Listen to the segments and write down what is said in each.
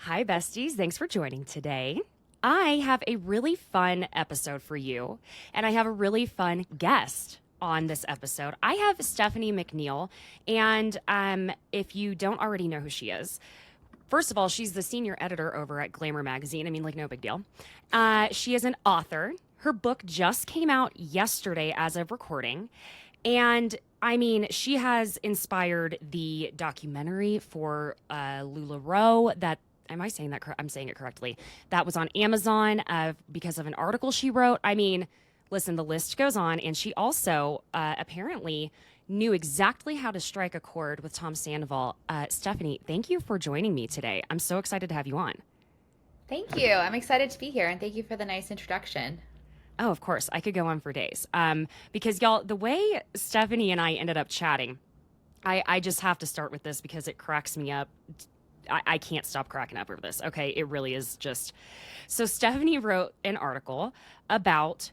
Hi, besties. Thanks for joining today. I have a really fun episode for you, and I have a really fun guest on this episode. I have Stephanie McNeal, and if you don't already know who she is, first of all, she's the senior editor over at Glamour Magazine. I mean, like, no big deal. She is an author. Her book just came out yesterday as of recording, and I mean, she has inspired the documentary for LuLaRoe that am I saying that I'm saying it correctly? That was on Amazon because of an article she wrote. I mean, listen, the list goes on. And she also apparently knew exactly how to strike a chord with Tom Sandoval. Stephanie, thank you for joining me today. I'm so excited to have you on. Thank you. I'm excited to be here, and thank you for the nice introduction. Oh, of course. I could go on for days. Because, y'all, the way Stephanie and I ended up chatting, I just have to start with this because it cracks me up. I can't stop cracking up over this. Okay, it really is just. So Stephanie wrote an article about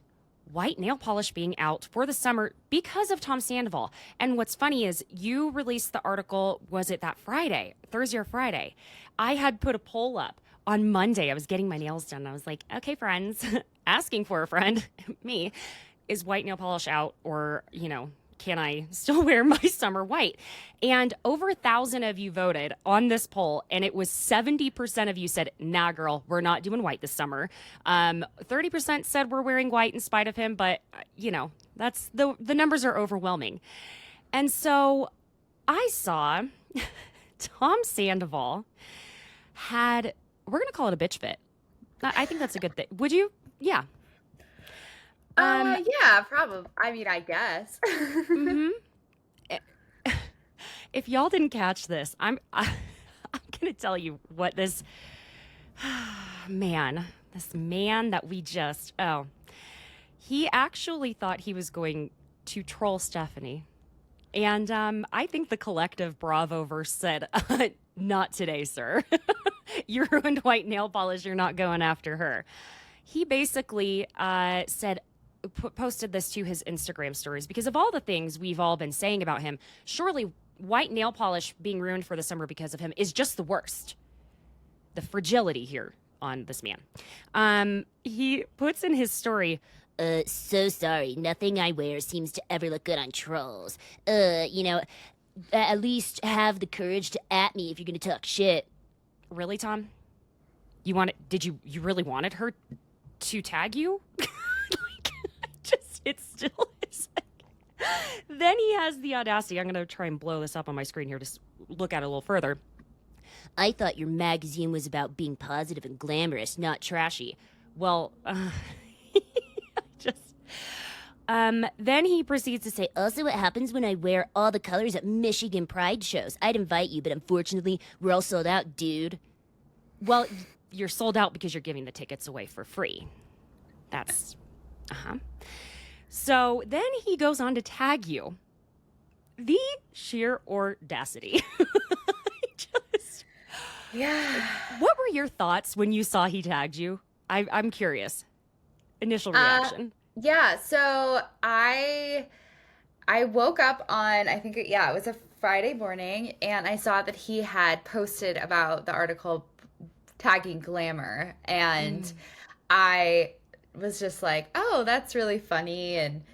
white nail polish being out for the summer because of Tom Sandoval. And what's funny is you released the article, was it that Friday, Thursday or Friday? I had put a poll up on Monday. I was getting my nails done. And I was like, okay, friends, asking for a friend, me, is white nail polish out or, can I still wear my summer white? And over 1,000 of you voted on this poll, and it was 70% of you said, nah, girl, we're not doing white this summer. 30% said we're wearing white in spite of him, but, that's the numbers are overwhelming. And so I saw Tom Sandoval we're going to call it a bitch fit. I think that's a good thing. Would you? Yeah. Yeah, probably. I mean, I guess. Mm-hmm. If y'all didn't catch this, I'm gonna tell you what this man that we just he actually thought he was going to troll Stephanie, and I think the collective Bravo verse said, "Not today, sir. You ruined white nail polish. You're not going after her." He basically posted this to his Instagram stories because of all the things we've all been saying about him. Surely white nail polish being ruined for the summer because of him is just the worst. The fragility here on this man. He puts in his story, so sorry, nothing I wear seems to ever look good on trolls. At least have the courage to at me if you're gonna talk shit. Really, Tom? Did you really wanted her to tag you? It still is. Then he has the audacity. I'm going to try and blow this up on my screen here to look at it a little further. I thought your magazine was about being positive and glamorous, not trashy. Well, just. Then he proceeds to say, also what happens when I wear all the colors at Michigan Pride shows. I'd invite you, but unfortunately, we're all sold out, dude. Well, you're sold out because you're giving the tickets away for free. That's, So then he goes on to tag you. The sheer audacity. Yeah. What were your thoughts when you saw he tagged you? I'm curious. Initial reaction. Yeah, so I woke up on, I think, it was a Friday morning, and I saw that he had posted about the article tagging Glamour, and I was just like, oh, that's really funny, and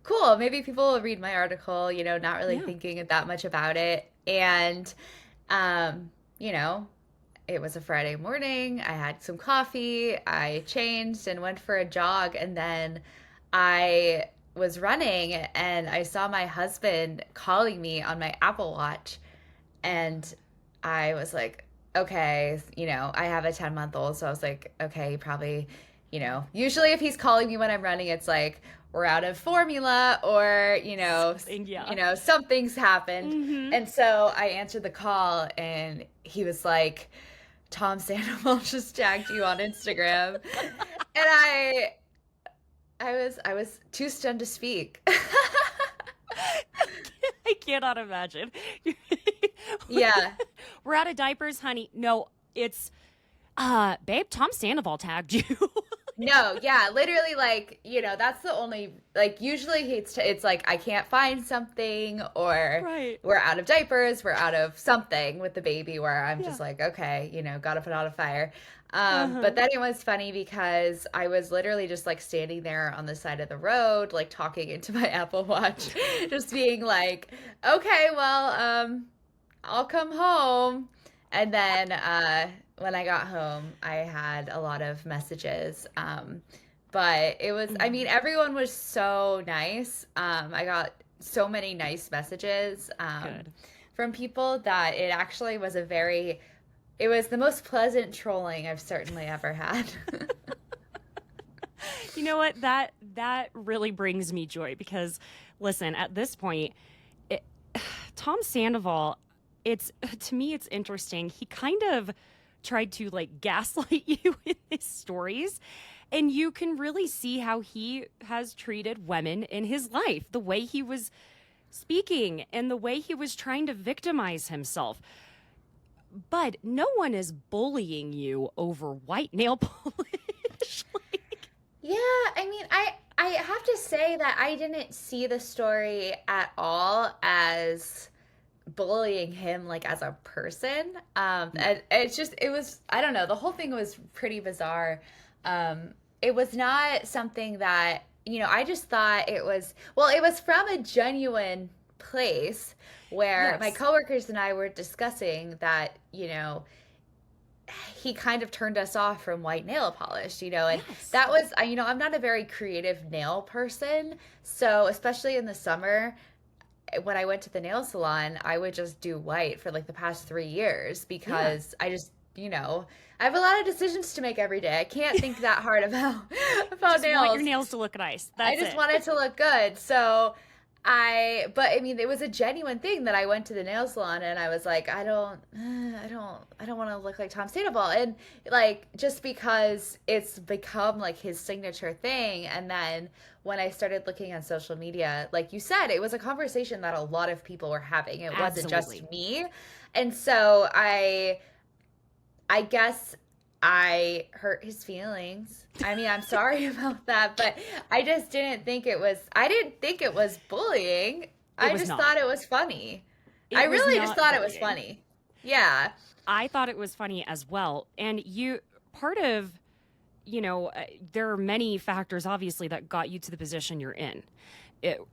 cool, maybe people will read my article, not really thinking that much about it. And it was a Friday morning, I had some coffee, I changed and went for a jog, and then I was running and I saw my husband calling me on my Apple Watch, and I was like, okay, I have a 10-month-old, so I was like, okay, probably, usually if he's calling me when I'm running, it's like we're out of formula or, something's happened. Mm-hmm. And so I answered the call and he was like, Tom Sandoval just tagged you on Instagram. And I was too stunned to speak. I cannot imagine. Yeah. We're out of diapers, honey. No, it's babe, Tom Sandoval tagged you. No, yeah, literally, like, that's the only, like, usually it's like I can't find something, or Right. we're out of diapers, we're out of something with the baby, where I'm Yeah. just like, okay, gotta put out a fire. But Uh-huh. then it was funny because I was literally just like standing there on the side of the road, like talking into my Apple Watch, just being like, okay, well, I'll come home. And then when I got home, I had a lot of messages. But it was, I mean, Mhm. everyone was so nice. I got so many nice messages Good. from people that it actually was it was the most pleasant trolling I've certainly ever had. You know what? That really brings me joy because listen, at this point, it, Tom Sandoval, it's to me it's interesting. He kind of tried to like gaslight you in his stories, and you can really see how he has treated women in his life, the way he was speaking and the way he was trying to victimize himself. But no one is bullying you over white nail polish. Like, Yeah, I mean, I have to say that I didn't see the story at all as bullying him like as a person. And it's just it was, I don't know, the whole thing was pretty bizarre. It was not something that, I just thought it was, well, it was from a genuine place where my yes. coworkers and I were discussing that, he kind of turned us off from white nail polish, and Yes. that was, I'm not a very creative nail person. So, especially in the summer, when I went to the nail salon, I would just do white for like the past 3 years Yeah. because I just, I have a lot of decisions to make every day. I can't think that hard about about Just want your nails. nails to look nice. I That's just it. want it to look good. So but I mean, it was a genuine thing that I went to the nail salon and I was like, I don't want to look like Tom Sandoval. And like, just because it's become like his signature thing. And then when I started looking on social media, like you said, it was a conversation that a lot of people were having. It wasn't just Absolutely. me. And so I guess I hurt his feelings. I mean, I'm sorry about that, but I didn't think it was bullying. It I was just not. thought it was funny. I It was really just not thought it was bullying. funny. Yeah. I thought it was funny as well. And part of, there are many factors obviously that got you to the position you're in.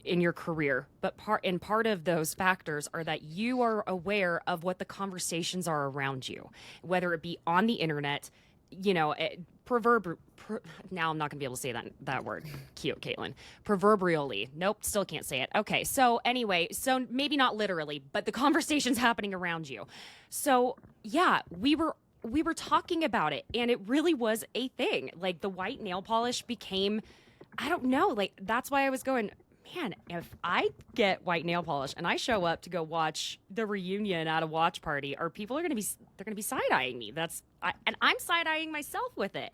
In your career, but part of those factors are that you are aware of what the conversations are around you, whether it be on the internet, now I'm not going to be able to say that word. Cute, Caitlin. Proverbially. Nope, still can't say it. Okay, so anyway, so maybe not literally, but the conversations happening around you. So yeah, we were talking about it, and it really was a thing. Like the white nail polish became, I don't know, like that's why I was going, man, if I get white nail polish and I show up to go watch the reunion at a watch party, or people are going to be, they're going to be side-eyeing me. And I'm side-eyeing myself with it.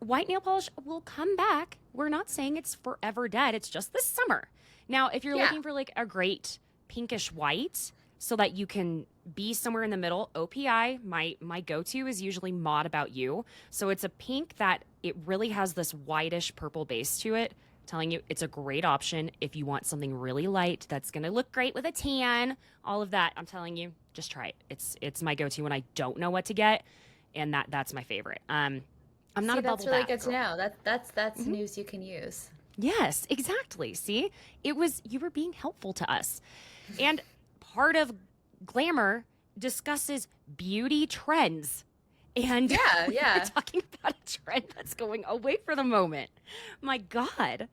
White nail polish will come back. We're not saying it's forever dead. It's just this summer. Now, if you're Yeah. looking for like a great pinkish white so that you can be somewhere in the middle, OPI, my go-to is usually Mod About You. So it's a pink that it really has this whitish purple base to it. Telling you it's a great option if you want something really light that's going to look great with a tan, all of that. I'm telling you, just try it. It's my go-to when I don't know what to get, and that's my favorite. I'm not See, a that's bubble really bath good to girl. know. That's Mhm. news you can use. Yes, exactly. See, you were being helpful to us. And part of Glamour discusses beauty trends. And Yeah, we were yeah. talking about a trend that's going away for the moment. My God.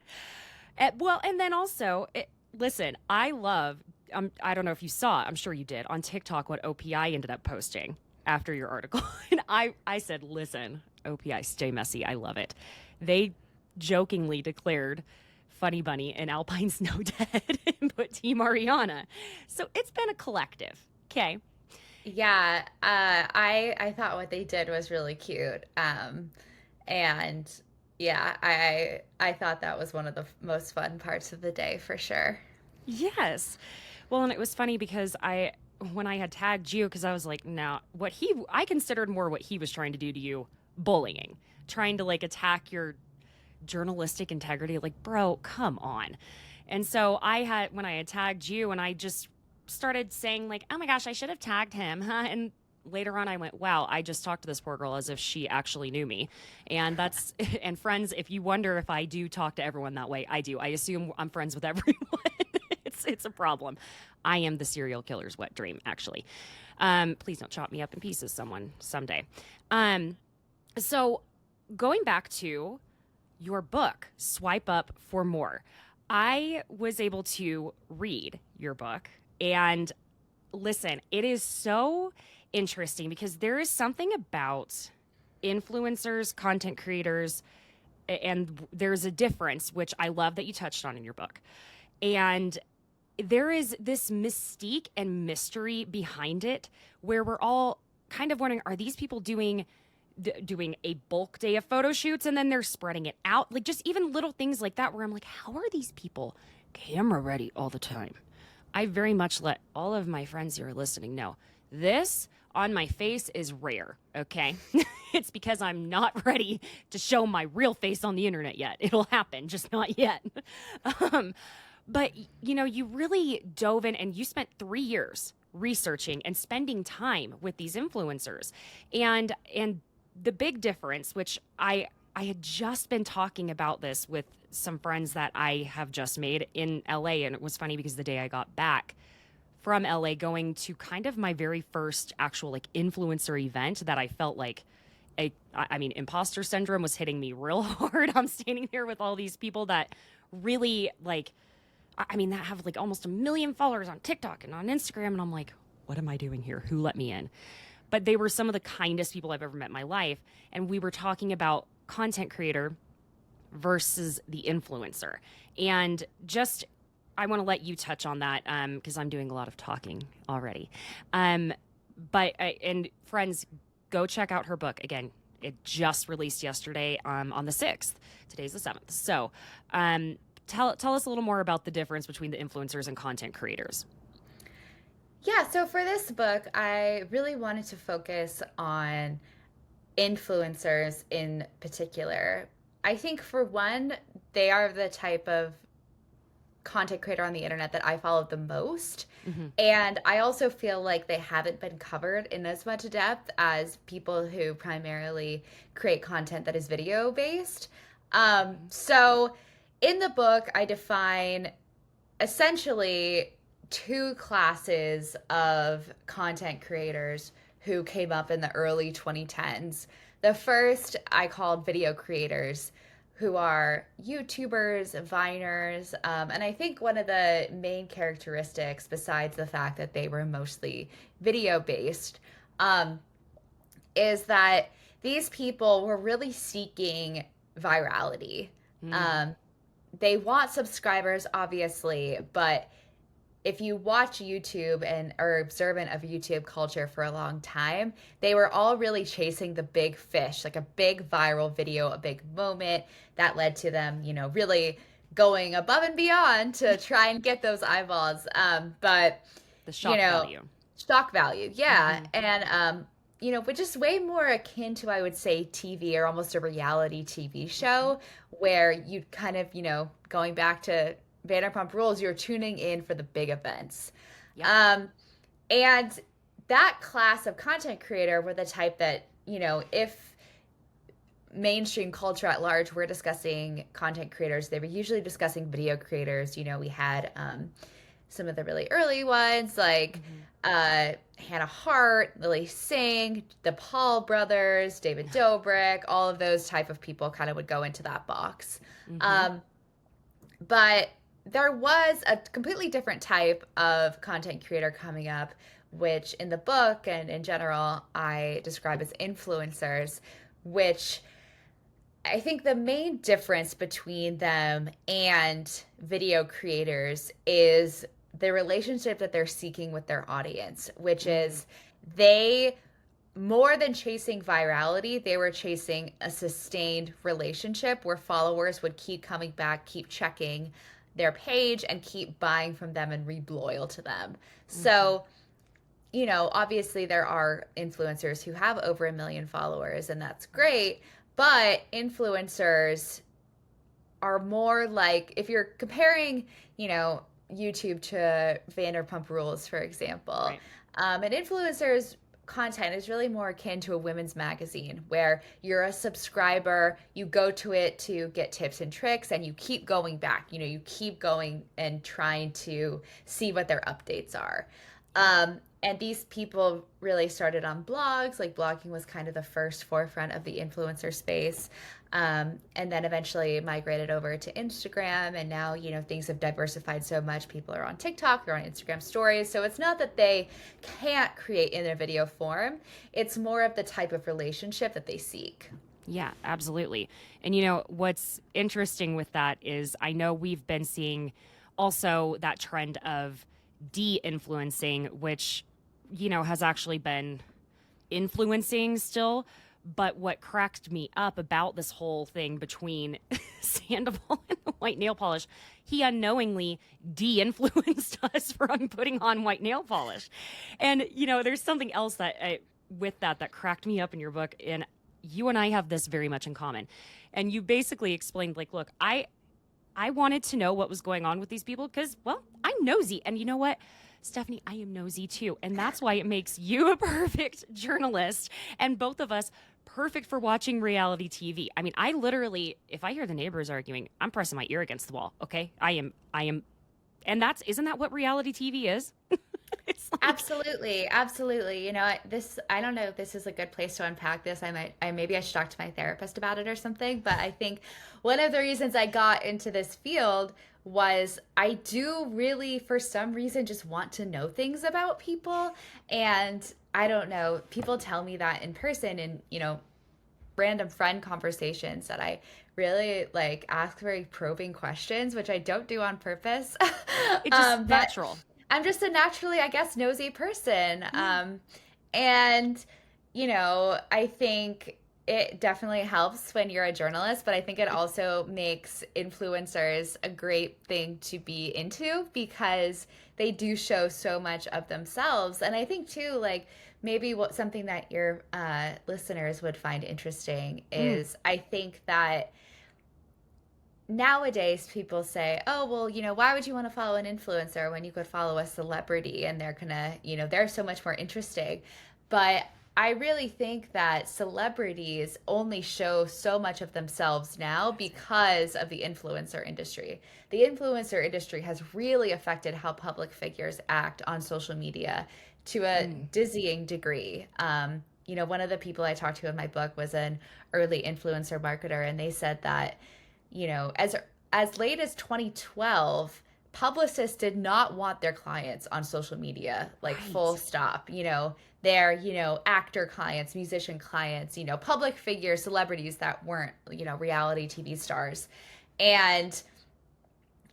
Well, and then also, listen, I don't know if you saw, I'm sure you did, on TikTok what OPI ended up posting after your article. And I said, listen, OPI, stay messy. I love it. They jokingly declared Funny Bunny and Alpine Snow dead and put Team Ariana. So it's been a collective. Okay. Yeah, I thought what they did was really cute. And yeah, I thought that was one of the most fun parts of the day for sure. Yes. Well, and it was funny because when I had tagged you, because I was like, no, I considered more what he was trying to do to you bullying, trying to like attack your journalistic integrity. Like, bro, come on. And so when I had tagged you and I just started saying like, oh my gosh, I should have tagged him. Huh? And later on I went, wow, I just talked to this poor girl as if she actually knew me. And that's, and friends, if you wonder if I do talk to everyone that way, I do. I assume I'm friends with everyone. It's a problem. I am the serial killer's wet dream, actually. Please don't chop me up in pieces someday. So going back to your book, Swipe Up for More. I was able to read your book and listen, it is so interesting because there is something about influencers, content creators, and there's a difference, which I love that you touched on in your book. And there is this mystique and mystery behind it where we're all kind of wondering, are these people doing a bulk day of photo shoots and then they're spreading it out? Like just even little things like that where I'm like, how are these people camera ready all the time? I very much let all of my friends who are listening know this on my face is rare, okay? It's because I'm not ready to show my real face on the internet yet. It'll happen, just not yet. But, you know, you really dove in and you spent 3 years researching and spending time with these influencers. And the big difference, which I had just been talking about this with some friends that I have just made in LA. And it was funny because the day I got back from LA going to kind of my very first actual like influencer event that I felt like imposter syndrome was hitting me real hard. I'm standing there with all these people that really like, that have like almost 1 million followers on TikTok and on Instagram. And I'm like, what am I doing here? Who let me in? But they were some of the kindest people I've ever met in my life. And we were talking about content creator versus the influencer. And just, I want to let you touch on that because I'm doing a lot of talking already. And friends, go check out her book. Again, it just released yesterday on the 6th. Today's the 7th. So tell us a little more about the difference between the influencers and content creators. Yeah, so for this book, I really wanted to focus on influencers in particular. I think for one, they are the type of content creator on the internet that I follow the most. Mm-hmm. And I also feel like they haven't been covered in as much depth as people who primarily create content that is video based. So in the book, I define essentially 2 classes of content creators who came up in the early 2010s. The first I called video creators, who are YouTubers, Viners, and I think one of the main characteristics, besides the fact that they were mostly video-based, is that these people were really seeking virality. They want subscribers, obviously, but if you watch YouTube and are observant of YouTube culture for a long time, they were all really chasing the big fish, like a big viral video, a big moment that led to them, really going above and beyond to try and get those eyeballs. But the shock value. Shock value, yeah. Mm-hmm. And, which is way more akin to, I would say, TV or almost a reality TV show where you kind of, going back to Vanderpump Rules, you're tuning in for the big events. Yeah. And that class of content creator were the type that, if mainstream culture at large were discussing content creators, they were usually discussing video creators. We had some of the really early ones like Hannah Hart, Lily Singh, the Paul brothers, David Dobrik, all of those type of people kind of would go into that box. But there was a completely different type of content creator coming up, which in the book and in general, I describe as influencers, which I think the main difference between them and video creators is the relationship that they're seeking with their audience, which is they, more than chasing virality, they were chasing a sustained relationship where followers would keep coming back, keep checking their page and keep buying from them and be loyal to them. So obviously there are influencers who have over 1 million followers, and that's great. But influencers are more like, if you're comparing, YouTube to Vanderpump Rules, for example, Right. an influencer's content is really more akin to a women's magazine where you're a subscriber, you go to it to get tips and tricks, and you keep going back. You keep going and trying to see what their updates are. And these people really started on blogs. Like, blogging was kind of the first forefront of the influencer space. And then eventually migrated over to Instagram. And now, things have diversified so much. People are on TikTok, they're on Instagram stories. So it's not that they can't create in a video form, it's more of the type of relationship that they seek. Yeah, absolutely. And what's interesting with that is I know we've been seeing also that trend of de-influencing, which, has actually been influencing still. But what cracked me up about this whole thing between Sandoval and the white nail polish, he unknowingly de-influenced us from putting on white nail polish. And, there's something else with that cracked me up in your book. And you and I have this very much in common. And you basically explained, like, look, I wanted to know what was going on with these people because, well, I'm nosy. And you know what? Stephanie, I am nosy too. And that's why it makes you a perfect journalist and both of us perfect for watching reality TV. I mean, I literally, if I hear the neighbors arguing, I'm pressing my ear against the wall. Okay. I am, and isn't that what reality TV is? It's like, Absolutely, absolutely. I don't know if this is a good place to unpack this. Maybe I should talk to my therapist about it or something. But I think one of the reasons I got into this field was I do really, for some reason, just want to know things about people. And I don't know, people tell me that in person and, random friend conversations, that I really like ask very probing questions, which I don't do on purpose. it's just But natural. I'm just a naturally, I guess, nosy person. Yeah. And, I think it definitely helps when you're a journalist, but I think it also makes influencers a great thing to be into because they do show so much of themselves. And I think, too, like, maybe something that your listeners would find interesting Mm, is I think that nowadays people say, oh, well, why would you want to follow an influencer when you could follow a celebrity and they're gonna, they're so much more interesting. But I really think that celebrities only show so much of themselves now because of the influencer industry. The influencer industry has really affected how public figures act on social media to a mm. dizzying degree. One of the people I talked to in my book was an early influencer marketer, and they said that as late as 2012, publicists did not want their clients on social media, like, full Right. stop. Their, actor clients, musician clients, public figures, celebrities that weren't, reality TV stars. And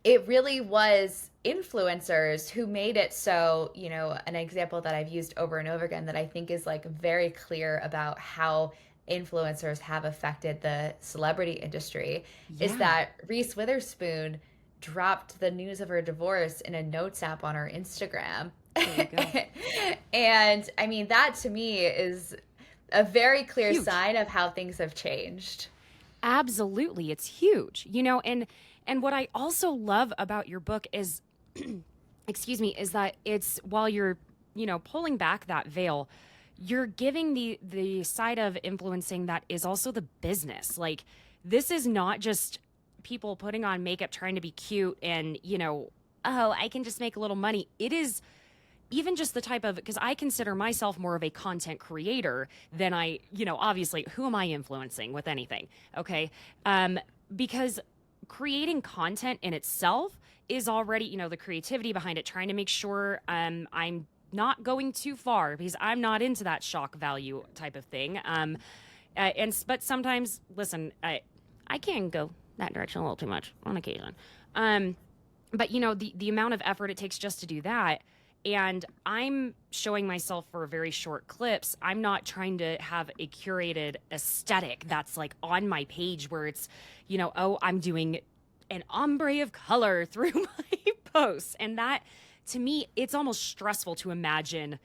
it really was influencers who made it so, an example that I've used over and over again that I think is like very clear about how influencers have affected the celebrity industry is Yeah. that Reese Witherspoon dropped the news of her divorce in a notes app on her Instagram. There you go. And I mean, that to me is a very clear Huge. sign of how things have changed. Absolutely. It's huge. And what I also love about your book is excuse me, is that it's while you're, pulling back that veil, you're giving the side of influencing that is also the business. Like, this is not just people putting on makeup trying to be cute and, oh, I can just make a little money. It is even just the type of, because I consider myself more of a content creator than obviously, who am I influencing with anything? Okay. Because creating content in itself is already, the creativity behind it, trying to make sure I'm not going too far because I'm not into that shock value type of thing. But sometimes, listen, I can go that direction a little too much on occasion. But the amount of effort it takes just to do that, and I'm showing myself for very short clips. I'm not trying to have a curated aesthetic that's like on my page where it's, oh, I'm doing an ombre of color through my posts. And that, to me, it's almost stressful to imagine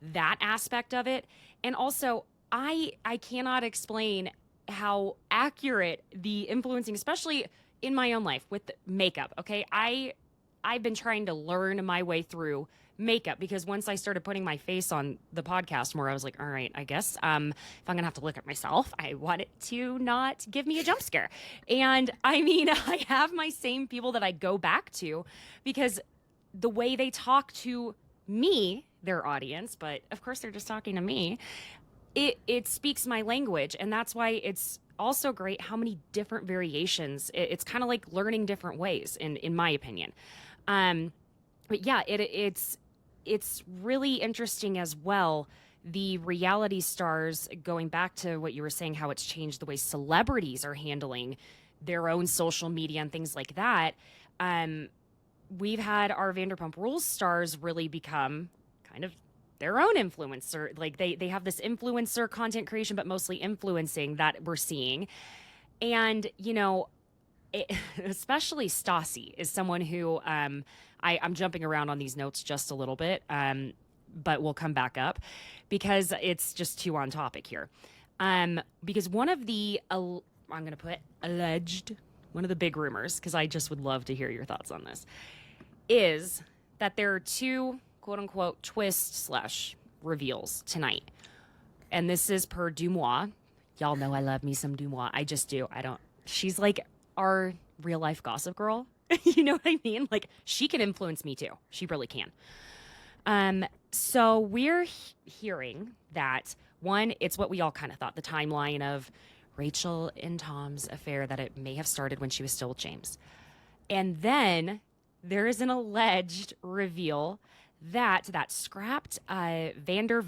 that aspect of it. And also, I cannot explain how accurate the influencing, especially in my own life with makeup. Okay, I've been trying to learn my way through makeup because once I started putting my face on the podcast more, I was like, all right, I guess if I'm gonna have to look at myself, I want it to not give me a jump scare. And I mean, I have my same people that I go back to because the way they talk to me, their audience, but of course they're just talking to me, it speaks my language. And that's why it's also great how many different variations. It's kind of like learning different ways, in my opinion. But yeah, it's really interesting as well. The reality stars, going back to what you were saying, how it's changed the way celebrities are handling their own social media and things like that. We've had our Vanderpump Rules stars really become kind of their own influencer. Like they have this influencer content creation, but mostly influencing that we're seeing. And, especially Stassi is someone who I'm jumping around on these notes just a little bit, but we'll come back up because it's just too on topic here. Because one of the, I'm going to put alleged, one of the big rumors, because I just would love to hear your thoughts on this, is that there are two quote unquote twists / reveals tonight. And this is per Dumois. Y'all know I love me some Dumois. I just do. She's like our real life gossip girl. You know what I mean? Like she can influence me too. She really can. So we're hearing that one, it's what we all kind of thought, the timeline of Rachel and Tom's affair, that it may have started when she was still with James. And then there is an alleged reveal that scrapped Vanderpump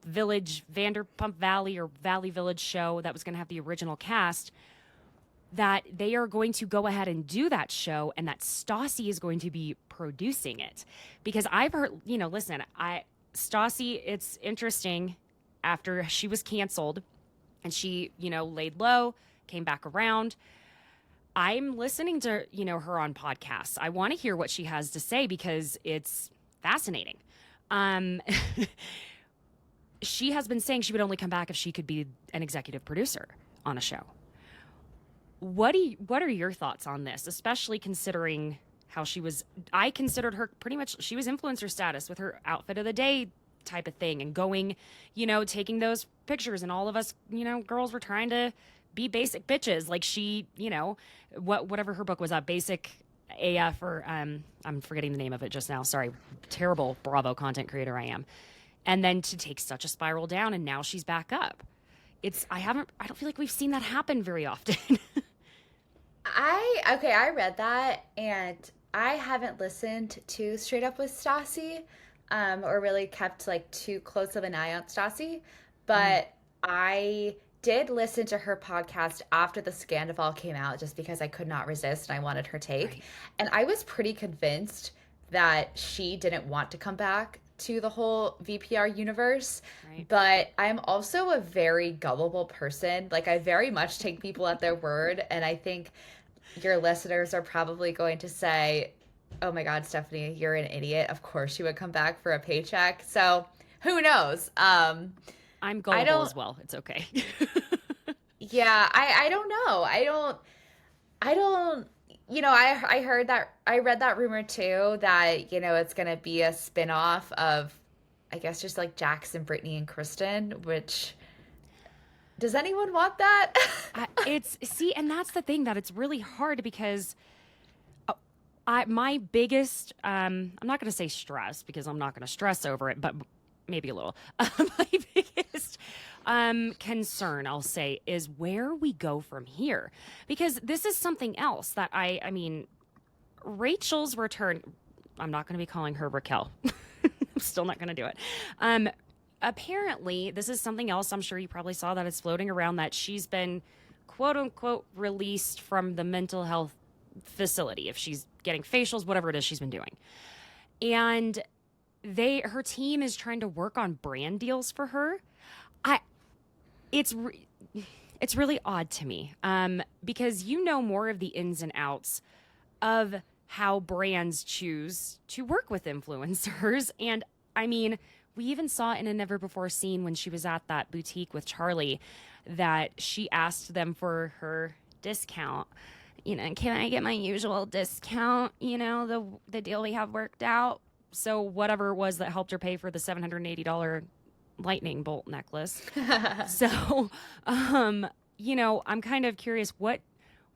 Valley or Valley Village show that was going to have the original cast, that they are going to go ahead and do that show and that Stassi is going to be producing it. Because I've heard, listen, Stassi, it's interesting, after she was canceled and she, laid low, came back around, I'm listening to, her on podcasts. I want to hear what she has to say because it's fascinating. She has been saying she would only come back if she could be an executive producer on a show. What are your thoughts on this, especially considering how I considered her pretty much, she was influencer status with her outfit of the day type of thing and going, taking those pictures, and all of us, girls were trying to be basic bitches. Like she, whatever her book was, Basic AF, or I'm forgetting the name of it just now. Sorry, terrible Bravo content creator I am. And then to take such a spiral down, and now she's back up. I don't feel like we've seen that happen very often. I read that, and I haven't listened to Straight Up with Stassi, or really kept like too close of an eye on Stassi, but I did listen to her podcast after the Scandoval came out just because I could not resist and I wanted her take. Right. And I was pretty convinced that she didn't want to come back to the whole VPR universe. Right. But I'm also a very gullible person. Like I very much take people at their word. And I think your listeners are probably going to say, oh my God, Stephanie, you're an idiot. Of course she would come back for a paycheck. So who knows? I'm gullible as well. It's okay. Yeah, I don't know. I don't, I heard that, I read that rumor too, that, it's going to be a spinoff of, I guess, just like Jax and Brittany and Kristen, which, does anyone want that? And that's the thing, that it's really hard because my biggest, I'm not going to say stress because I'm not going to stress over it, but maybe a little. My biggest concern, I'll say, is where we go from here. Because this is something else that I mean, Rachel's return, I'm not going to be calling her Raquel. I'm still not going to do it. Apparently, this is something else, I'm sure you probably saw that it's floating around, that she's been, quote unquote, released from the mental health facility, if she's getting facials, whatever it is she's been doing. And her team is trying to work on brand deals for her. It's really odd to me, because more of the ins and outs of how brands choose to work with influencers. And I mean, we even saw in a never before scene when she was at that boutique with Charlie that she asked them for her discount. You know, can I get my usual discount? You know, the deal we have worked out. So whatever it was that helped her pay for the $780 lightning bolt necklace. So, you know, I'm kind of curious, what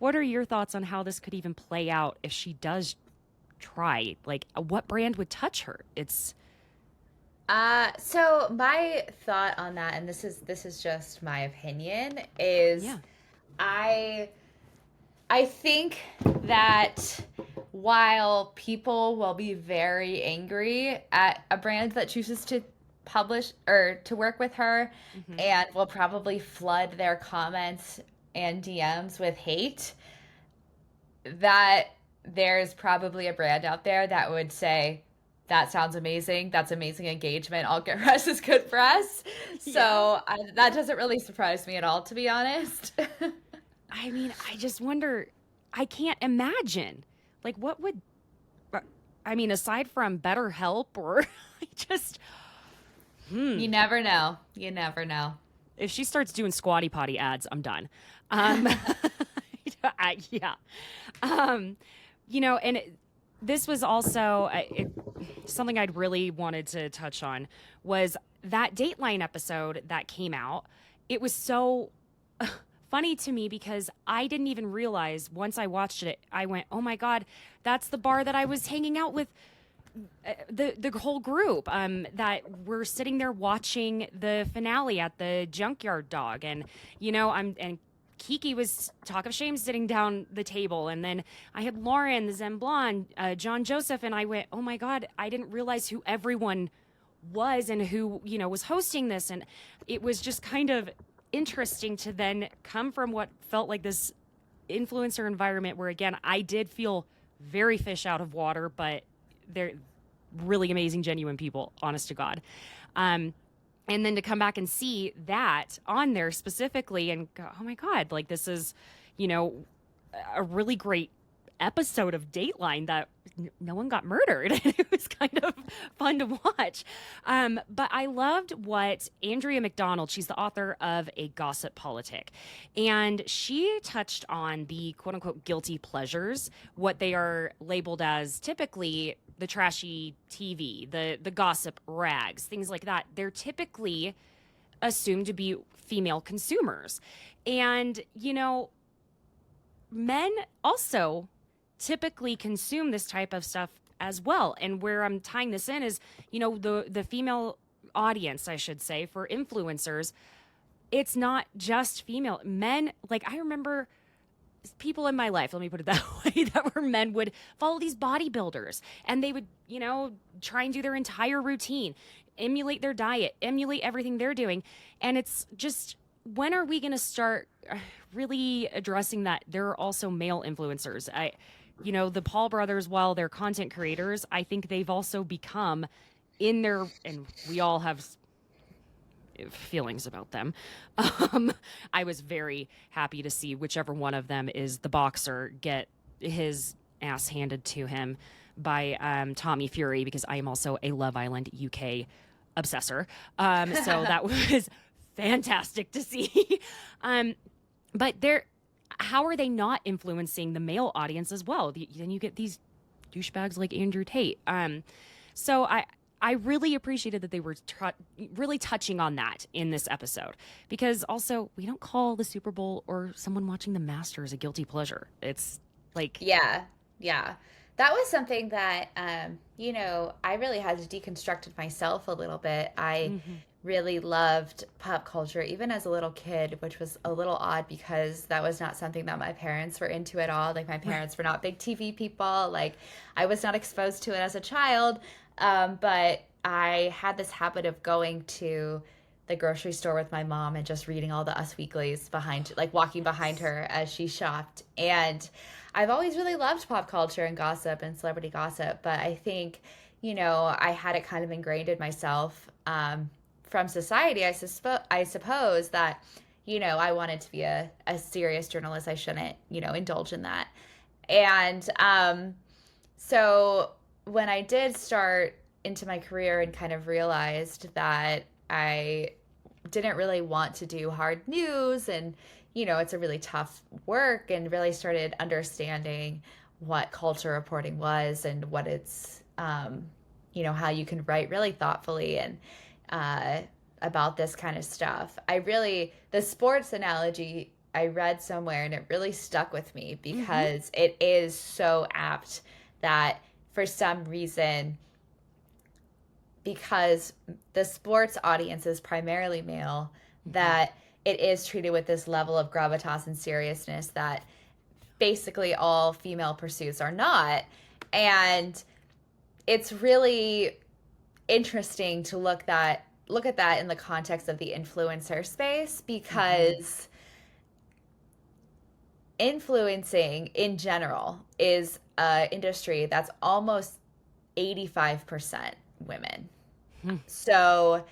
are your thoughts on how this could even play out if she does try? Like, what brand would touch her? It's So my thought on that, and this is just my opinion, is yeah, I I think that while people will be very angry at a brand that chooses to publish or to work with her hmm and will probably flood their comments and DMs with hate, that there's probably a brand out there that would say, that sounds amazing. That's amazing engagement. All good press is good press. yeah. That doesn't really surprise me at all, to be honest. I mean, I just wonder. I can't imagine. Like, what would? I mean, aside from BetterHelp, or I just, You never know. You never know. if she starts doing squatty potty ads, I'm done. Yeah. Um, you know, and this was also something I'd really wanted to touch on was that Dateline episode that came out. It was so funny to me because I didn't even realize once I watched it, I went, oh my God, that's the bar that I was hanging out with the whole group that were sitting there watching the finale at the Junkyard Dog, and you know and Kiki was talk of shame sitting down the table, and then I had Lauren, the Zen Blonde, John Joseph, and I went, oh my God, I didn't realize who everyone was and who was hosting this, and it was just kind of interesting to then come from what felt like this influencer environment where again I did feel very fish out of water, but they're really amazing, genuine people, honest to God. And then to come back and see that on there specifically and go, oh my God, like this is, you know, a really great episode of Dateline that no one got murdered. It was kind of fun to watch. But I loved what Andrea McDonald, she's the author of A Gossip Politic, and she touched on the quote unquote guilty pleasures, what they are labeled as typically the trashy TV, the gossip rags, things like that. They're typically assumed to be female consumers. And, you know, men also typically consume this type of stuff as well. And where I'm tying this in is, you know, the female audience, I should say, for influencers, it's not just female. Men, like I remember people in my life, let me put it that way, that were men would follow these bodybuilders and they would, you know, try and do their entire routine, emulate their diet, emulate everything they're doing. And it's just, when are we going to start really addressing that there are also male influencers? You know, the Paul brothers, while they're content creators, I think they've also become in their, and we all have feelings about them. I was very happy to see whichever one of them is the boxer get his ass handed to him by Tommy Fury, because I am also a Love Island UK obsessor. So that was fantastic to see. But how are they not influencing the male audience as well? Then you get these douchebags like Andrew Tate. So I really appreciated that they were really touching on that in this episode, because also we don't call the Super Bowl or someone watching the Masters a guilty pleasure. It's like, Yeah, yeah. That was something that, I really had to deconstruct it myself a little bit. I mhm, really loved pop culture, even as a little kid, which was a little odd because that was not something that my parents were into at all. Like, my right, parents were not big TV people. Like, I was not exposed to it as a child. But I had this habit of going to the grocery store with my mom and just reading all the Us Weeklies behind, like walking behind yes, her as she shopped. And I've always really loved pop culture and gossip and celebrity gossip, but I think, I had it kind of ingrained in myself from society. I suppose that, I wanted to be a serious journalist. I shouldn't, indulge in that. And so when I did start into my career and kind of realized that I didn't really want to do hard news, and it's a really tough work, and really started understanding what culture reporting was and what it's how you can write really thoughtfully and about this kind of stuff. The sports analogy I read somewhere, and it really stuck with me because it is so apt that for some reason, because the sports audience is primarily male, that it is treated with this level of gravitas and seriousness that basically all female pursuits are not. And it's really interesting to look at that in the context of the influencer space, because influencing in general is an industry that's almost 85% women. So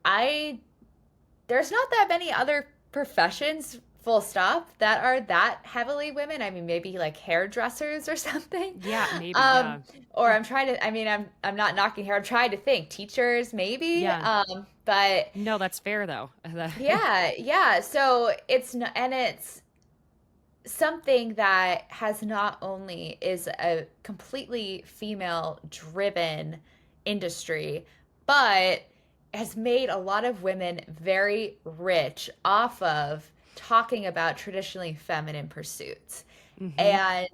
there's not that many other professions, full stop, that are that heavily women. I mean, maybe like hairdressers or something. Yeah, maybe. Yeah. Or I'm not knocking hair. I'm trying to think. Teachers, maybe. Yeah. But No, that's fair though. yeah. So it's something that has not only is a completely female driven industry, but has made a lot of women very rich off of talking about traditionally feminine pursuits. And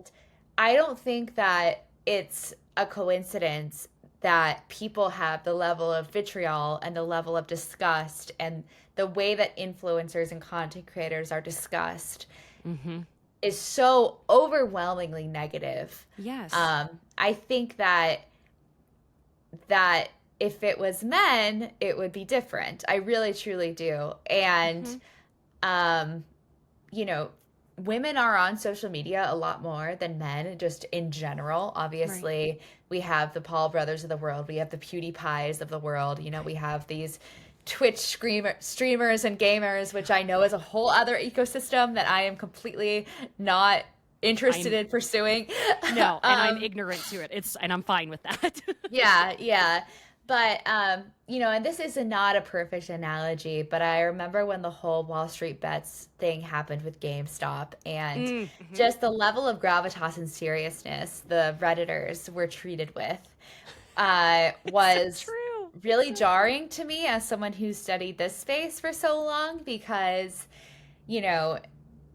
I don't think that it's a coincidence that people have the level of vitriol and the level of disgust and the way that influencers and content creators are discussed is so overwhelmingly negative. Yes. I think that if it was men, it would be different. I really, truly do. And, women are on social media a lot more than men, just in general. Obviously, we have the Paul brothers of the world. We have the PewDiePies of the world. We have these Twitch streamers and gamers, which I know is a whole other ecosystem that I am completely not interested in pursuing. No, and I'm ignorant to it. And I'm fine with that. Yeah. But, and this is not a perfect analogy, but I remember when the whole Wall Street Bets thing happened with GameStop, and just the level of gravitas and seriousness the Redditors were treated with was so true. really jarring to me as someone who studied this space for so long, because,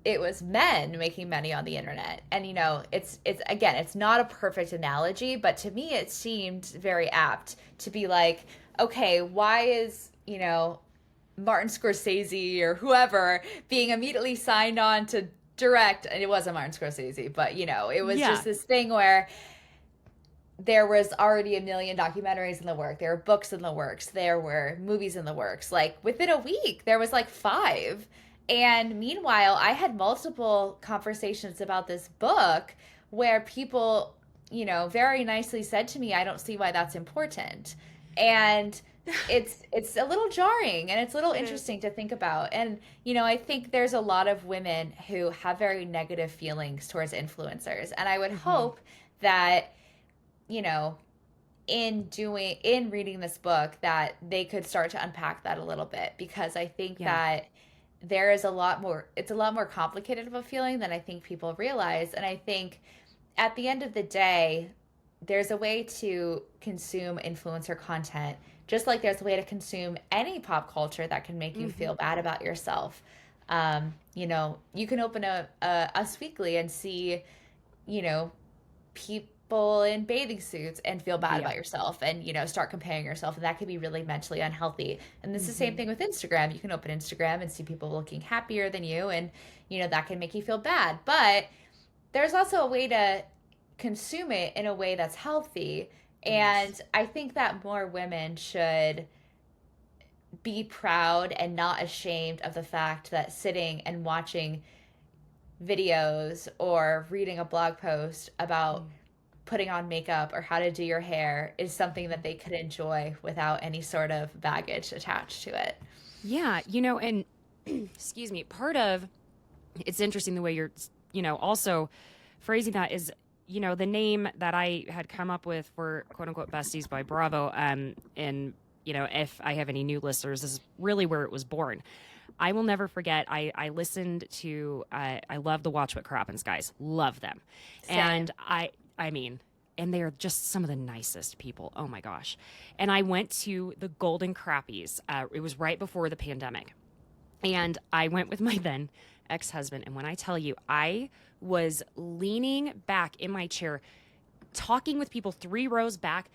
it was men making money on the internet. And, it's not a perfect analogy, but to me it seemed very apt to be like, okay, why is, Martin Scorsese or whoever being immediately signed on to direct, and it wasn't Martin Scorsese, but, it was just this thing where there was already a million documentaries in the work. There were books in the works. There were movies in the works. Like within a week, there was like 5. And meanwhile, I had multiple conversations about this book where people, very nicely said to me, I don't see why that's important. And it's a little jarring, and it's a little interesting to think about. And, I think there's a lot of women who have very negative feelings towards influencers. And I would hope that, in reading this book, that they could start to unpack that a little bit, because I think that there is it's a lot more complicated of a feeling than I think people realize. And I think at the end of the day, there's a way to consume influencer content, just like there's a way to consume any pop culture that can make you feel bad about yourself. You can open a Us Weekly and see, people in bathing suits and feel bad about yourself, and start comparing yourself, and that can be really mentally unhealthy. And this is the same thing with Instagram. You can open Instagram and see people looking happier than you, and that can make you feel bad. But there's also a way to consume it in a way that's healthy. And I think that more women should be proud and not ashamed of the fact that sitting and watching videos or reading a blog post about putting on makeup or how to do your hair is something that they could enjoy without any sort of baggage attached to it. Yeah, and excuse me, part of it's interesting the way you're, also phrasing that is, the name that I had come up with for quote unquote besties by Bravo, and, if I have any new listeners, this is really where it was born. I will never forget. I listened to, I love the Watch What Crappens guys. Love them. Same. And I mean, and they're just some of the nicest people. Oh my gosh. And I went to the Golden Crappies. It was right before the pandemic. And I went with my then ex-husband. And when I tell you, I was leaning back in my chair, talking with people 3 rows back,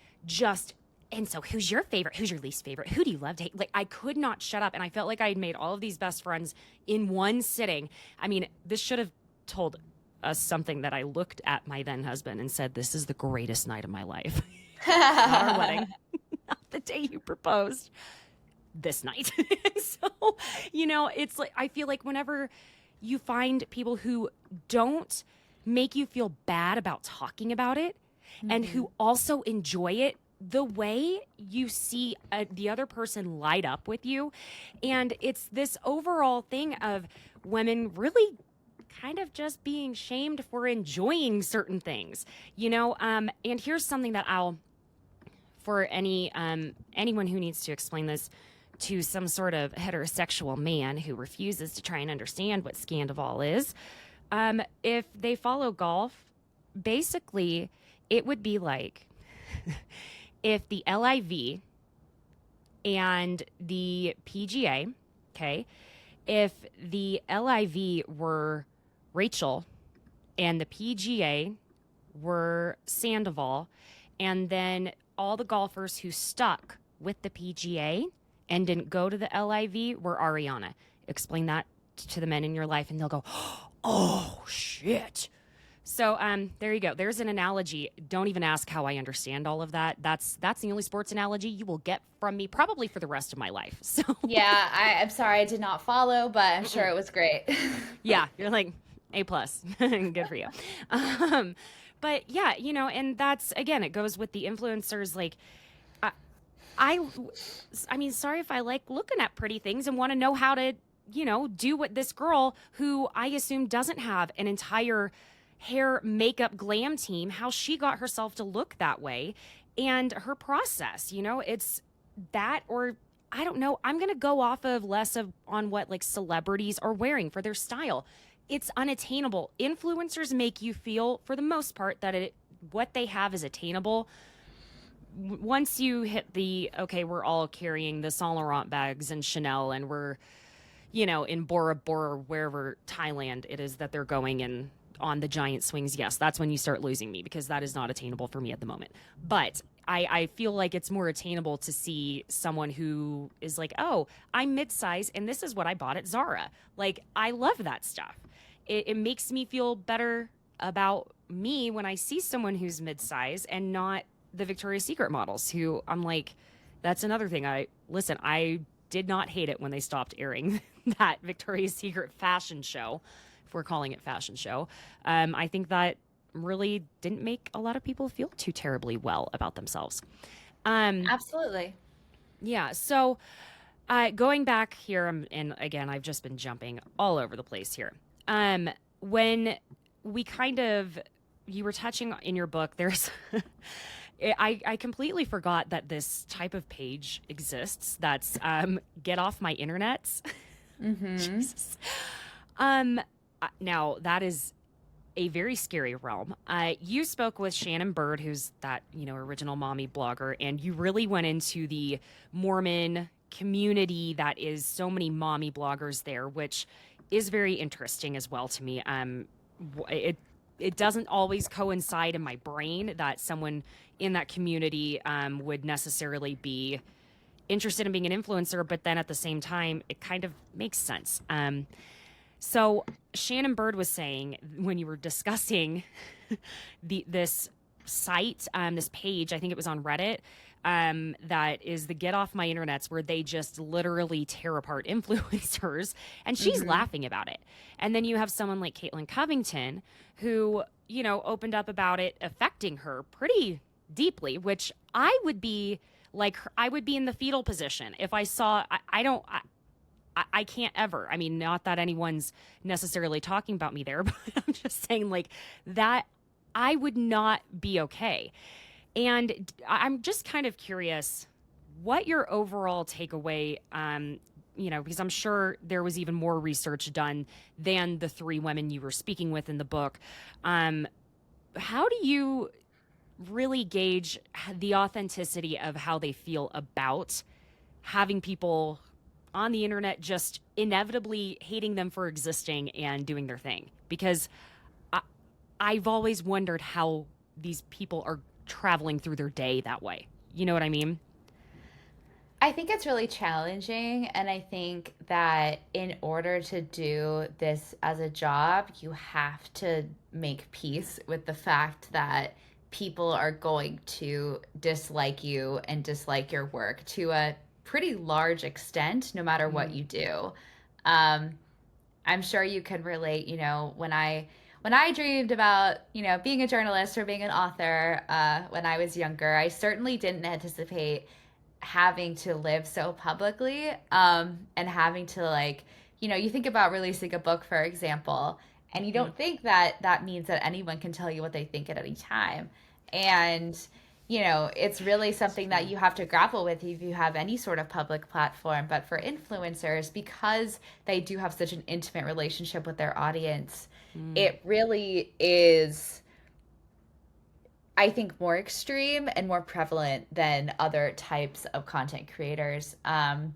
and so who's your favorite? Who's your least favorite? Who do you love to hate? Like, I could not shut up. And I felt like I had made all of these best friends in one sitting. I mean, this should have told us something that I looked at my then husband and said, this is the greatest night of my life. Not our wedding, not the day you proposed, this night. So, it's like, I feel like whenever you find people who don't make you feel bad about talking about it, and who also enjoy it, the way you see the other person light up with you. And it's this overall thing of women really kind of just being shamed for enjoying certain things, and here's something that for anyone who needs to explain this to some sort of heterosexual man who refuses to try and understand what Scandoval is, if they follow golf, basically it would be like if the LIV and the PGA, okay, if the LIV were Rachel and the PGA were Sandoval, and then all the golfers who stuck with the PGA and didn't go to the LIV were Ariana. Explain that to the men in your life and they'll go, oh, shit. So there you go. There's an analogy. Don't even ask how I understand all of that. That's the only sports analogy you will get from me probably for the rest of my life. So Yeah, I'm sorry I did not follow, but I'm sure it was great. yeah, you're like A+. Good for you. But yeah, and that's, again, it goes with the influencers. Like, I mean, sorry if I like looking at pretty things and want to know how to, do what this girl who I assume doesn't have an entire hair, makeup, glam team, how she got herself to look that way and her process, it's that, or I don't know. I'm going to go off of less on what like celebrities are wearing for their style. It's unattainable. Influencers make you feel, for the most part, that what they have is attainable. Once you hit okay, we're all carrying the Saint Laurent bags and Chanel, and we're, in Bora Bora, wherever Thailand it is that they're going in on the giant swings, yes, that's when you start losing me, because that is not attainable for me at the moment. But I feel like it's more attainable to see someone who is like, oh, I'm mid-size and this is what I bought at Zara. Like, I love that stuff. It makes me feel better about me when I see someone who's mid-size and not the Victoria's Secret models, who I'm like, that's another thing. I did not hate it when they stopped airing that Victoria's Secret fashion show, if we're calling it fashion show. I think that really didn't make a lot of people feel too terribly well about themselves. Absolutely. Yeah. So going back here, and again, I've just been jumping all over the place here. When we you were touching in your book, there's, I completely forgot that this type of page exists. That's get off my internets. Mm-hmm. Jesus. Now that is a very scary realm. You spoke with Shannon Bird, who's that, original mommy blogger, and you really went into the Mormon community that is so many mommy bloggers there, which is very interesting as well to me. It doesn't always coincide in my brain that someone in that community would necessarily be interested in being an influencer, but then at the same time, it kind of makes sense. So Shannon Bird was saying, when you were discussing this site, this page, I think it was on Reddit, that is the Get Off My Internets, where they just literally tear apart influencers, and she's laughing about it. And then you have someone like Caitlin Covington, who, opened up about it affecting her pretty deeply, which I would be like, I would be in the fetal position if I saw, I can't ever. I mean, not that anyone's necessarily talking about me there, but I'm just saying, like, that I would not be okay. And I'm just kind of curious what your overall takeaway, because I'm sure there was even more research done than the three women you were speaking with in the book. Um, how do you really gauge the authenticity of how they feel about having people on the internet just inevitably hating them for existing and doing their thing? Because I, I've always wondered how these people are traveling through their day that way. You know what I mean? I think it's really challenging, and I think that in order to do this as a job, you have to make peace with the fact that people are going to dislike you and dislike your work to a pretty large extent, no matter what Mm. you do. Um, I'm sure you can relate, when I dreamed about, being a journalist or being an author when I was younger, I certainly didn't anticipate having to live so publicly, and having to, like, you think about releasing a book, for example, and you Hmm. don't think that that means that anyone can tell you what they think at any time. And it's really It's something that true. you have to grapple with if you have any sort of public platform. But for influencers, because they do have such an intimate relationship with their audience, Mm. it really is, I think, more extreme and more prevalent than other types of content creators. And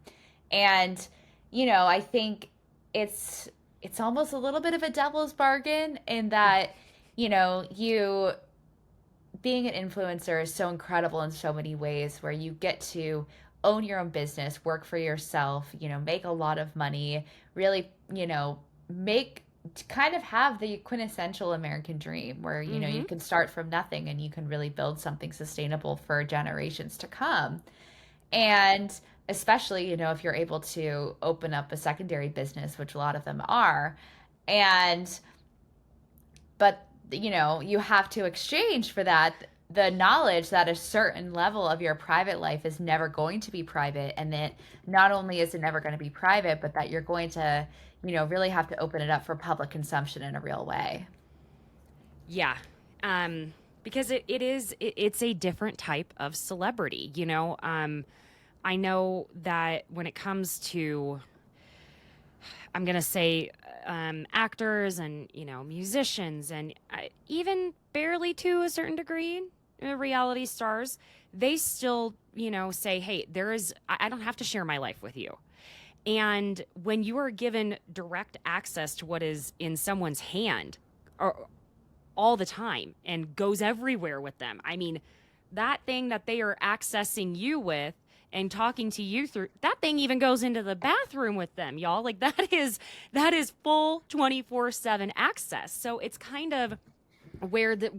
I think it's almost a little bit of a devil's bargain in that you being an influencer is so incredible in so many ways, where you get to own your own business, work for yourself, make a lot of money, really, make to kind of have the quintessential American dream where, Hmm. you can start from nothing and you can really build something sustainable for generations to come. And especially, if you're able to open up a secondary business, which a lot of them are, and but you have to exchange for that the knowledge that a certain level of your private life is never going to be private, and that not only is it never going to be private, but that you're going to really have to open it up for public consumption in a real way. Yeah. Um, because it's a different type of celebrity, you know? I know that when it comes to, I'm gonna say, actors and musicians and even barely to a certain degree, reality stars, they still say, hey, I don't have to share my life with you. And when you are given direct access to what is in someone's hand, or all the time and goes everywhere with them. I mean, that thing that they are accessing you with and talking to you through, that thing even goes into the bathroom with them, y'all. Like that is full 24/7 access. So it's kind of where the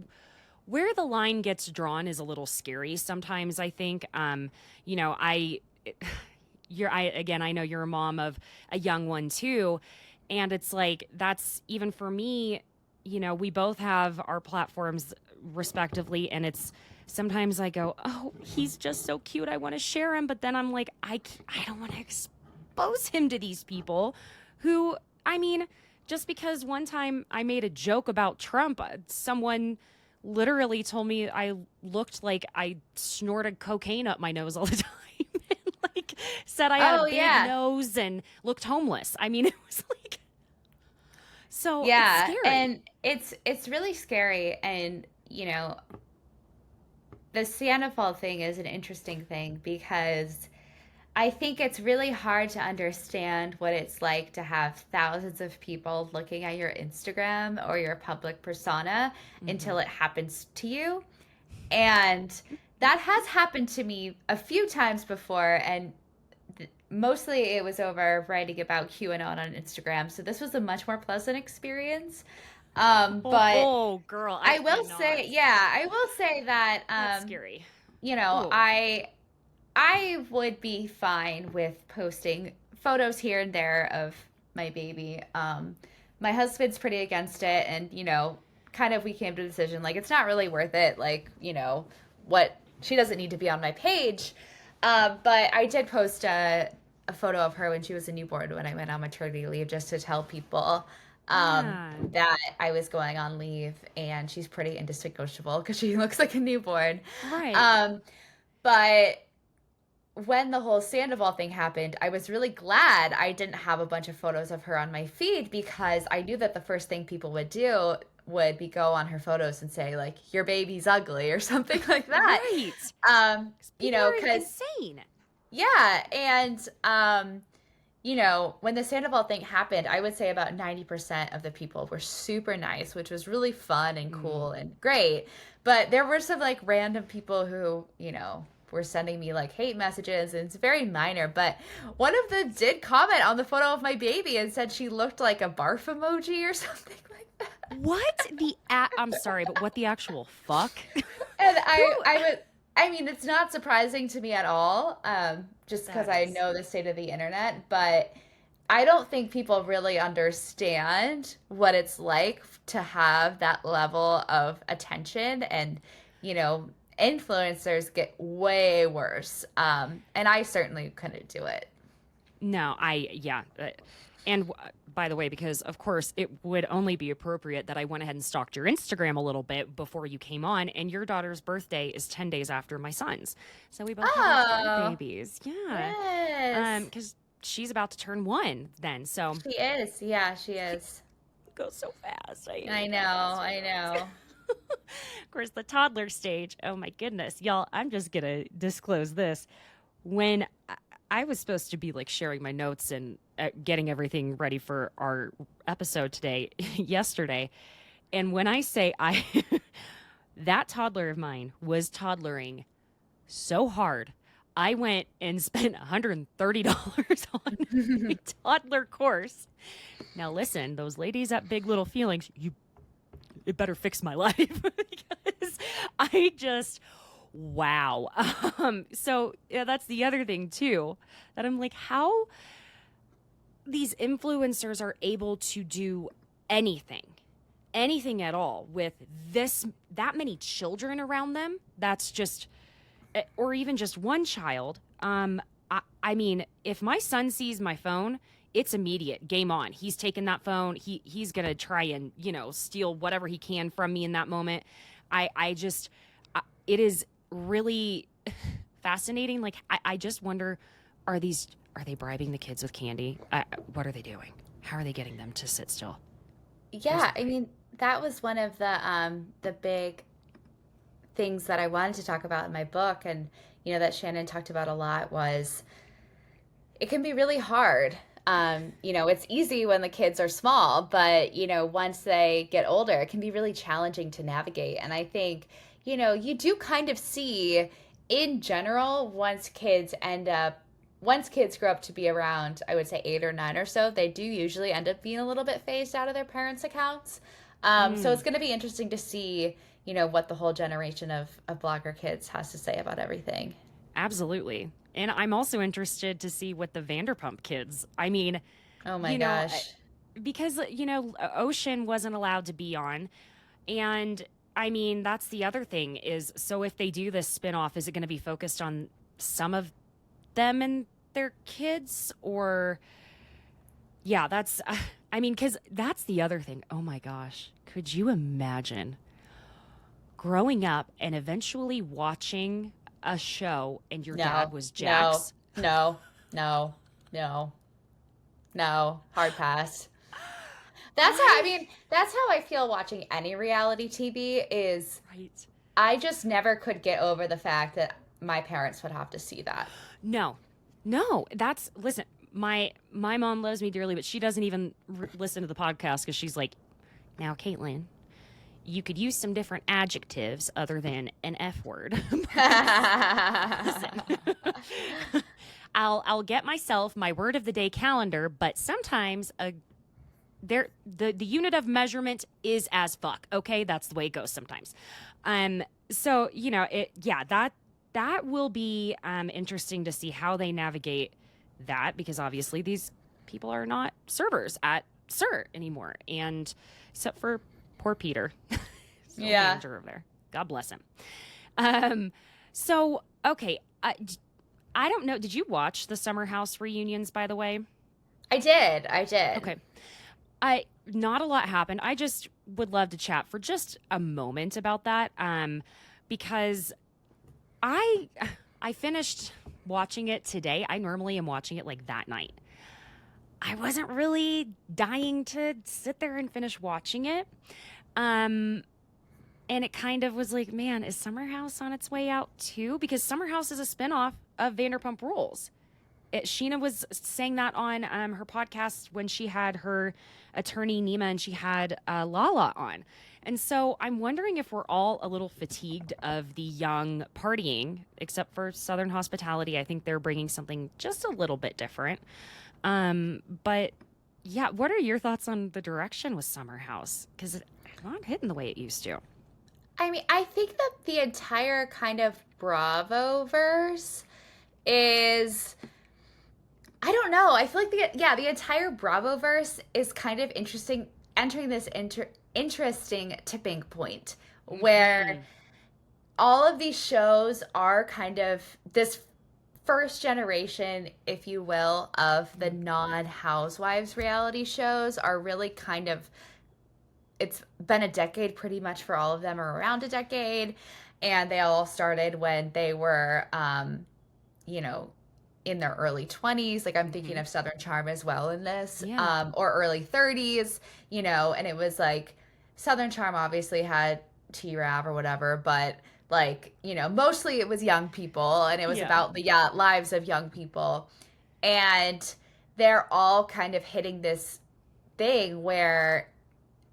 line gets drawn is a little scary sometimes, I think. I I know you're a mom of a young one too, and it's like that's even for me. We both have our platforms respectively, and it's sometimes I go, oh, he's just so cute, I want to share him, but then I'm like, I don't want to expose him to these people who, I mean, just because one time I made a joke about Trump, someone literally told me I looked like I snorted cocaine up my nose all the time. And like said I had a Oh big yeah. nose and looked homeless. I mean, it was like, so it's Yeah, scary. and it's really scary. And the Scandoval thing is an interesting thing because I think it's really hard to understand what it's like to have thousands of people looking at your Instagram or your public persona Hmm. until it happens to you. And that has happened to me a few times before, and mostly it was over writing about QAnon on Instagram. So this was a much more pleasant experience. Oh, But oh, girl, I I will cannot. say, yeah, I will say that, That's scary. you know, Oh, I I would be fine with posting photos here and there of my baby. My husband's pretty against it, and kind of we came to a decision like it's not really worth it. Like what she doesn't need to be on my page. But I did post a photo of her when she was a newborn when I went on maternity leave just to tell people. Yeah. that I was going on leave, and she's pretty indistinguishable because she looks like a newborn. Right. Um, but when the whole Sandoval thing happened, I was really glad I didn't have a bunch of photos of her on my feed because I knew that the first thing people would do would be go on her photos and say like your baby's ugly or something like that. Right. People are Because insane. yeah, and when the Sandoval thing happened, I would say about 90% of the people were super nice, which was really fun and Mm. cool and great. But there were some like random people who, were sending me like hate messages, and it's very minor. But one of them did comment on the photo of my baby and said she looked like a barf emoji or something like that. What the I'm sorry, but what the actual fuck? And Who? I mean, it's not surprising to me at all, just because That I is. know the state of the internet, but I don't think people really understand what it's like to have that level of attention. And, you know, influencers get way worse. And I certainly couldn't do it. No, yeah. And by the way, because of course it would only be appropriate that I went ahead and stalked your Instagram a little bit before you came on, and your daughter's birthday is 10 days after my son's. So we both have our twin Oh, babies. Yeah. yes. Because she's about to turn 1 then. So She is. Yeah, she is. it goes so fast. I I hate know. how fast it I goes. know. Of course, the toddler stage. Oh my goodness. Y'all, I'm just going to disclose this. When I was supposed to be like sharing my notes and getting everything ready for our episode today, yesterday, and when I say that toddler of mine was toddlering so hard, I went and spent $130 on a toddler course. Now, listen, those ladies at Big Little Feelings, it better fix my life because I just wow. So yeah, that's the other thing too, that I'm like, how these influencers are able to do anything, anything at all with that many children around them. That's just, or even just one child. I mean, if my son sees my phone, it's immediate. Game on. He's taking that phone. He's gonna try and steal whatever he can from me in that moment. I just it is really fascinating. Like I just wonder, are they bribing the kids with candy? What are they doing? How are they getting them to sit still? There's Yeah, no I way. mean, that was one of the big things that I wanted to talk about in my book, and that Shannon talked about a lot, was it can be really hard. It's easy when the kids are small, but once they get older, it can be really challenging to navigate. And I think, you do kind of see in general, once kids grow up to be around, I would say 8 or 9 or so, they do usually end up being a little bit phased out of their parents' accounts. So it's Mm, going to be interesting to see, what the whole generation of blogger kids has to say about everything. absolutely. And I'm also interested to see what the Vanderpump kids. I mean, Oh my you know, gosh. because Ocean wasn't allowed to be on, and I mean that's the other thing is, so if they do this spinoff, is it going to be focused on some of them and their kids, or yeah, that's I mean, because that's the other thing. Oh my gosh, could you imagine growing up and eventually watching a show and your dad No, was no, Jax? no, no, no, no. Hard pass. I That's how I feel watching any reality TV is right. I just never could get over the fact that my parents would have to see that. No, no. That's listen. My mom loves me dearly, but she doesn't even listen to the podcast because she's like, now, Caitlin, you could use some different adjectives other than an F word. Listen, I'll get myself my word of the day calendar, but sometimes the unit of measurement is as fuck. Okay, that's the way it goes sometimes. So that will be interesting to see how they navigate that, because obviously these people are not servers at Sir anymore, and except for poor Peter, still Yeah, manager over there. God bless him. Um, so okay, I don't know. Did you watch the Summer House reunions, by the way? I did. I did. Okay. Not a lot happened. I just would love to chat for just a moment about that, because I I finished watching it today. I normally am watching it like that night. I wasn't really dying to sit there and finish watching it. Um, and it kind of was like, man, is Summer House on its way out too? Because Summer House is a spinoff of Vanderpump Rules. Sheena was saying that on her podcast when she had her attorney Nima and she had Lala on. And so I'm wondering if we're all a little fatigued of the young partying, except for Southern Hospitality. I think they're bringing something just a little bit different. But yeah, what are your thoughts on the direction with Summer House? Because it's not hitting the way it used to. I mean, I think that the entire kind of Bravo verse is, I don't know. I feel like the entire Bravo verse is kind of interesting, entering this interesting tipping point where all of these shows are kind of this first generation, if you will, of the non-Housewives reality shows are really kind of, it's been a decade pretty much for all of them, or around a decade, and they all started when they were you know, in their early 20s. Like I'm thinking of Southern Charm as well in this, Yeah. or early 30s, you know, and it was like Southern Charm obviously had T-Rav or whatever, but like, you know, mostly it was young people and it was Yeah. about the lives of young people. And they're all kind of hitting this thing where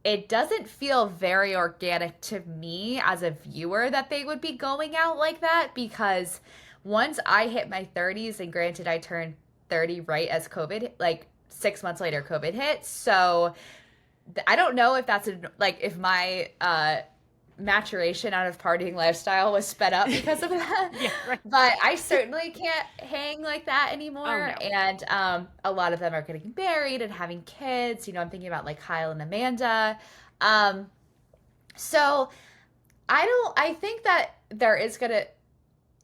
it doesn't feel very organic to me as a viewer that they would be going out like that, because once I hit my 30s, and granted I turned 30 right as COVID, like 6 months later COVID hit, so I don't know if that's like if my maturation out of partying lifestyle was sped up because of that. Yeah, right. But I certainly can't hang like that Oh anymore. no. And a lot of them are getting married and having kids. You know, I'm thinking about like Kyle and Amanda. Um, so I think that there is gonna,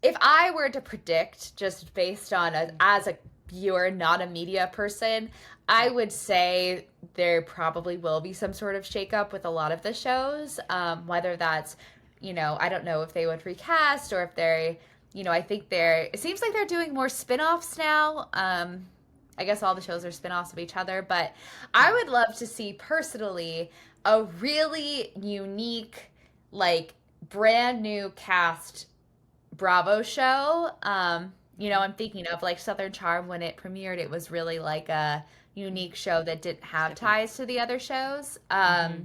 if I were to predict just based on as a viewer, not a media person, I would say there probably will be some sort of shakeup with a lot of the shows. Whether that's, you know, I don't know if they would recast or if they, you know, I think it seems like they're doing more spin-offs now. I guess all the shows are spin-offs of each other, but I would love to see personally a really unique, like brand new cast Bravo show. You know, I'm thinking of like Southern Charm when it premiered. It was really like a unique show that didn't have Different. ties to the other shows. Mm-hmm.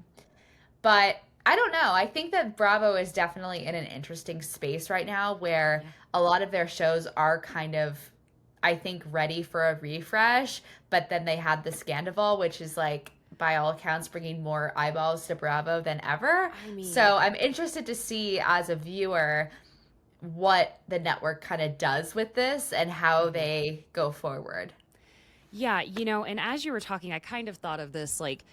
But I don't know. I think that Bravo is definitely in an interesting space right now where Yeah. a lot of their shows are kind of, I think, ready for a refresh. But then they had the Scandoval, which is like, by all accounts, bringing more eyeballs to Bravo than ever. I mean, So I'm interested to see as a viewer what the network kind of does with this and how they go forward. yeah, you know, and as you were talking, I kind of thought of this like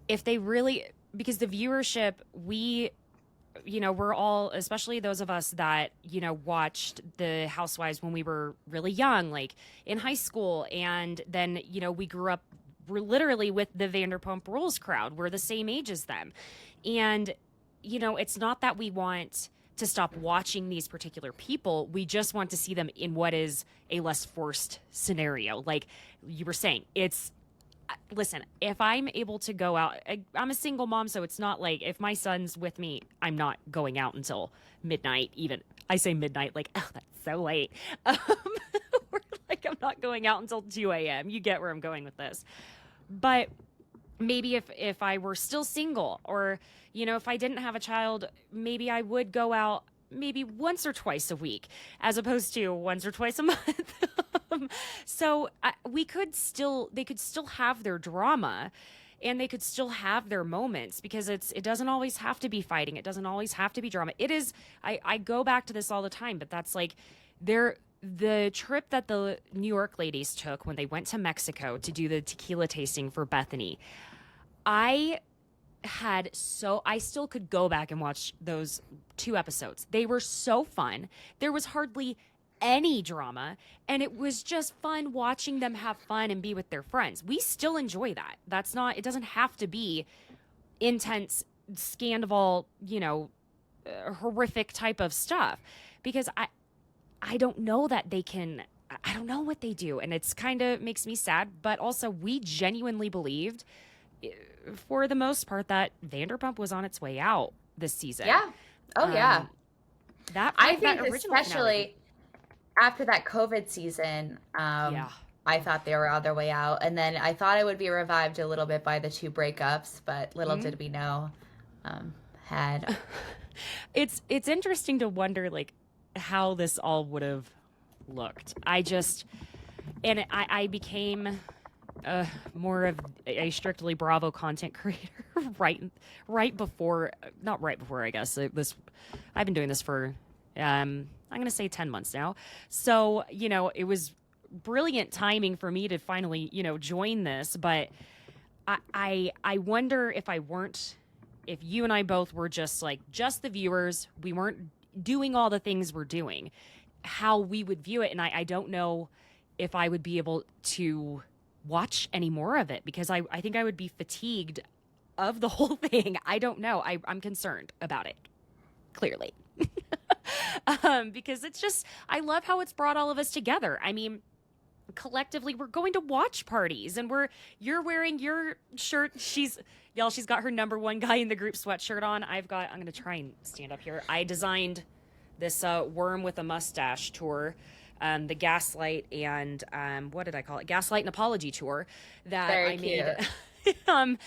if they really, because the viewership, we're all, especially those of us that, watched the Housewives when we were really young, like in high school. And then, we grew up literally with the Vanderpump Rules crowd. We're the same age as them. And, it's not that we want to stop watching these particular people. We just want to see them in what is a less forced scenario. Like you were saying, listen, if I'm able to go out, I'm a single mom, so it's not like if my son's with me, I'm not going out until midnight. Even I say midnight, like, oh, that's so late. Or like I'm not going out until 2 a.m. You get where I'm going with this. But maybe if I were still single, or if I didn't have a child, maybe I would go out maybe once or twice a week as opposed to once or twice a month. So they could still have their drama, and they could still have their moments, because it doesn't always have to be fighting. It doesn't always have to be drama. It is, I go back to this all the time, but that's like the trip that the New York ladies took when they went to Mexico to do the tequila tasting for Bethany. I still could go back and watch those 2 episodes. They were so fun. There was hardly any drama, and it was just fun watching them have fun and be with their friends. We still enjoy that. That's not, it doesn't have to be intense Scandoval, horrific type of stuff, because I don't know that they can. I don't know what they do, and it's kind of makes me sad. But also, we genuinely believed, for the most part, that Vanderpump was on its way out this season. Yeah. Oh yeah. I think that original especially finale, after that COVID season, yeah. I thought they were on their way out, and then I thought it would be revived a little bit by the 2 breakups, but little did we know, had It's interesting to wonder like how this all would have looked. I became more of a strictly Bravo content creator right before, not right before, I guess. I've been doing this for I'm going to say 10 months now. So, it was brilliant timing for me to finally, join this, but I wonder if you and I both were just the viewers, we weren't doing all the things we're doing, how we would view it. And I don't know if I would be able to watch any more of it, because I think I would be fatigued of the whole thing. I don't know. I'm concerned about it, clearly. Because it's just, I love how it's brought all of us together. I mean, collectively, we're going to watch parties, and you're wearing your shirt. She's got her number one guy in the group sweatshirt on. I'm going to try and stand up here. I designed this worm with a mustache tour, the Gaslight and what did I call it? Gaslight and Apology tour that very I cute. made.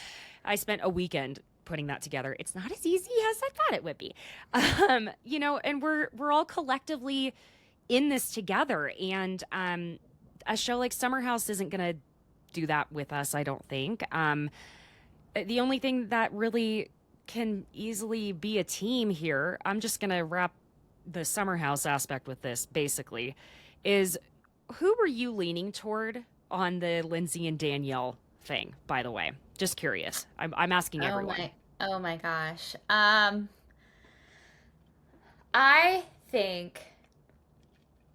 I spent a weekend putting that together. It's not as easy as I thought it would be. And we're all collectively in this together, and a show like Summer House isn't going to do that with us, I don't think. The only thing that really can easily be a team here, I'm just going to wrap the Summer House aspect with this, basically, is who were you leaning toward on the Lindsay and Danielle thing, by the way? Just curious. I'm asking everyone. Oh my gosh. I think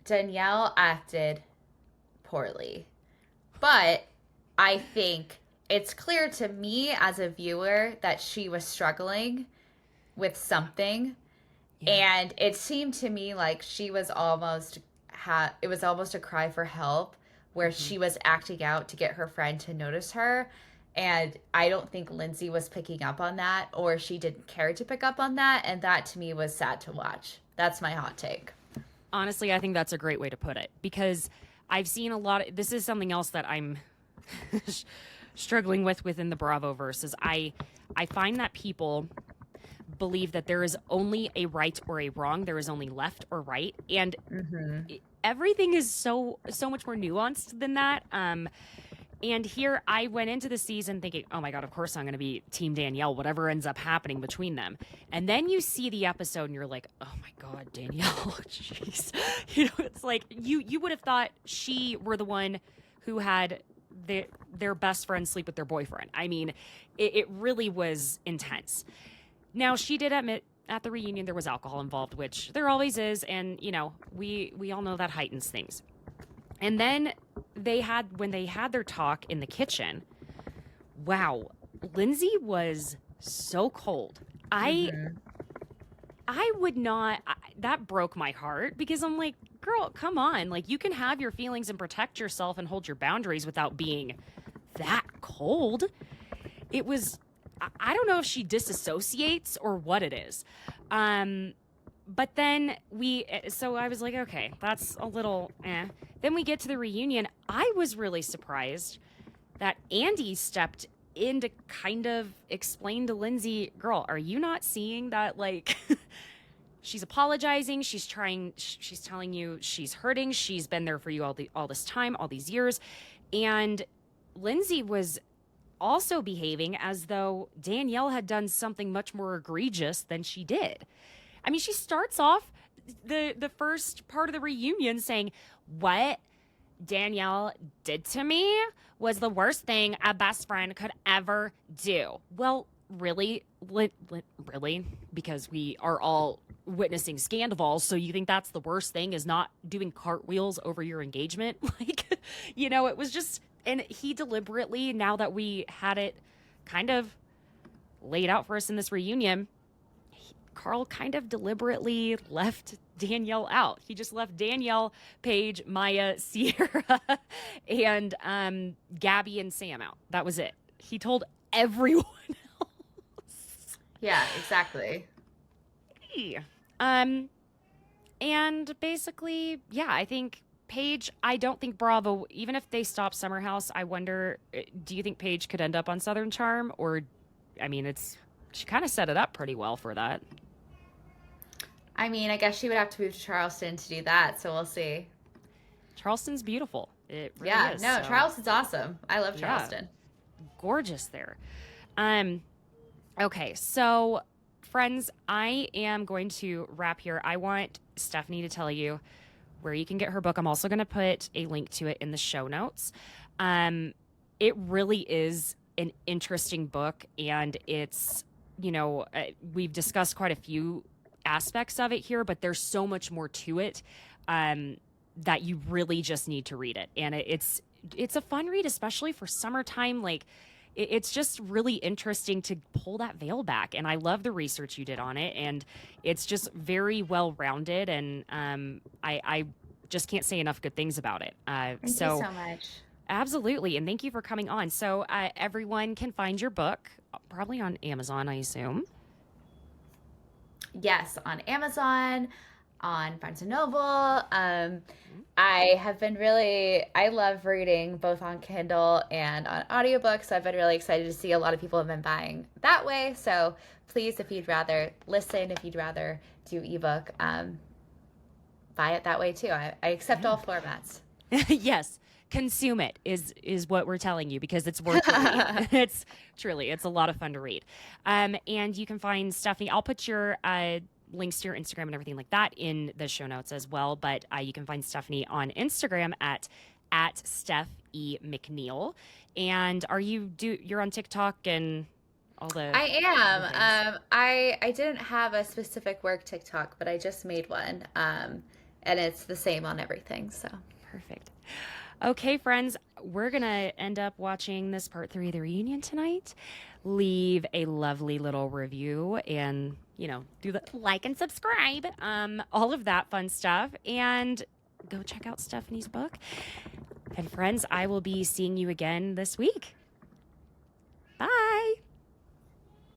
Danielle acted poorly, but I think it's clear to me as a viewer that she was struggling with something. Yeah. And it seemed to me like she was it was almost a cry for help, where she was acting out to get her friend to notice her. And I don't think Lindsay was picking up on that, or she didn't care to pick up on that. And that to me was sad to watch. That's my hot take. Honestly, I think that's a great way to put it, because I've seen this is something else that I'm struggling within the Bravo-verse, is I find that people believe that there is only a right or a wrong. There is only left or right. And everything is so much more nuanced than that. And here I went into the season thinking, oh my God, of course I'm going to be Team Danielle, whatever ends up happening between them. And then you see the episode and you're like, oh my God, Danielle, jeez. It's like you would have thought she were the one who had their best friend sleep with their boyfriend. I mean, it really was intense. Now, she did admit at the reunion there was alcohol involved, which there always is. And, we all know that heightens things. And then when they had their talk in the kitchen, wow, Lindsay was so cold. I would not, that broke my heart, because I'm like, girl, come on. Like, you can have your feelings and protect yourself and hold your boundaries without being that cold. It was, I don't know if she disassociates or what it is. But then so I was like, okay, that's a little Then we get to the reunion. I was really surprised that Andy stepped in to kind of explain to Lindsay, girl, are you not seeing that, like, she's apologizing, she's telling you she's hurting, she's been there for you all this time, all these years. And Lindsay was also behaving as though Danielle had done something much more egregious than she did. I mean, she starts off the first part of the reunion saying, what Danielle did to me was the worst thing a best friend could ever do. Well, really? Really? Because we are all witnessing Scandoval, so you think that's the worst thing is not doing cartwheels over your engagement? Like, it was just, and he deliberately, now that we had it kind of laid out for us in this reunion, Carl kind of deliberately left Danielle out. He just left Danielle, Paige, Maya, Sierra, and Gabby and Sam out. That was it. He told everyone else. Yeah, exactly. And basically, yeah, I think Paige, I don't think Bravo, even if they stop Summer House, I wonder, do you think Paige could end up on Southern Charm? Or, I mean, she kind of set it up pretty well for that. I mean, I guess she would have to move to Charleston to do that, so we'll see. Charleston's beautiful. It really Yeah, is. no, So, Charleston's awesome. I love Charleston. gorgeous there. Okay, so friends, I am going to wrap here. I want Stephanie to tell you where you can get her book. I'm also going to put a link to it in the show notes. It really is an interesting book, and it's, we've discussed quite a few aspects of it here, but there's so much more to it that you really just need to read it. And it's a fun read, especially for summertime. Like, it's just really interesting to pull that veil back. And I love the research you did on it. And it's just very well rounded. And I just can't say enough good things about it. Thank you so much. Absolutely. And thank you for coming on. So everyone can find your book probably on Amazon, I assume. Yes, on Amazon, on Barnes & Noble. I love reading both on Kindle and on audiobook, so I've been really excited to see a lot of people have been buying that way. So please, if you'd rather listen, if you'd rather do ebook, buy it that way too. I accept all formats. Yes. Consume it is what we're telling you, because it's worth the read. It's a lot of fun to read. And you can find Stephanie. I'll put your links to your Instagram and everything like that in the show notes as well. But you can find Stephanie on Instagram at Steph E. McNeal. And you're on TikTok and all the I am. I didn't have a specific work TikTok, but I just made one. And it's the same on everything. So perfect. Okay, friends, we're going to end up watching this part 3 of the reunion tonight. Leave a lovely little review and, do the like and subscribe, all of that fun stuff. And go check out Stephanie's book. And friends, I will be seeing you again this week.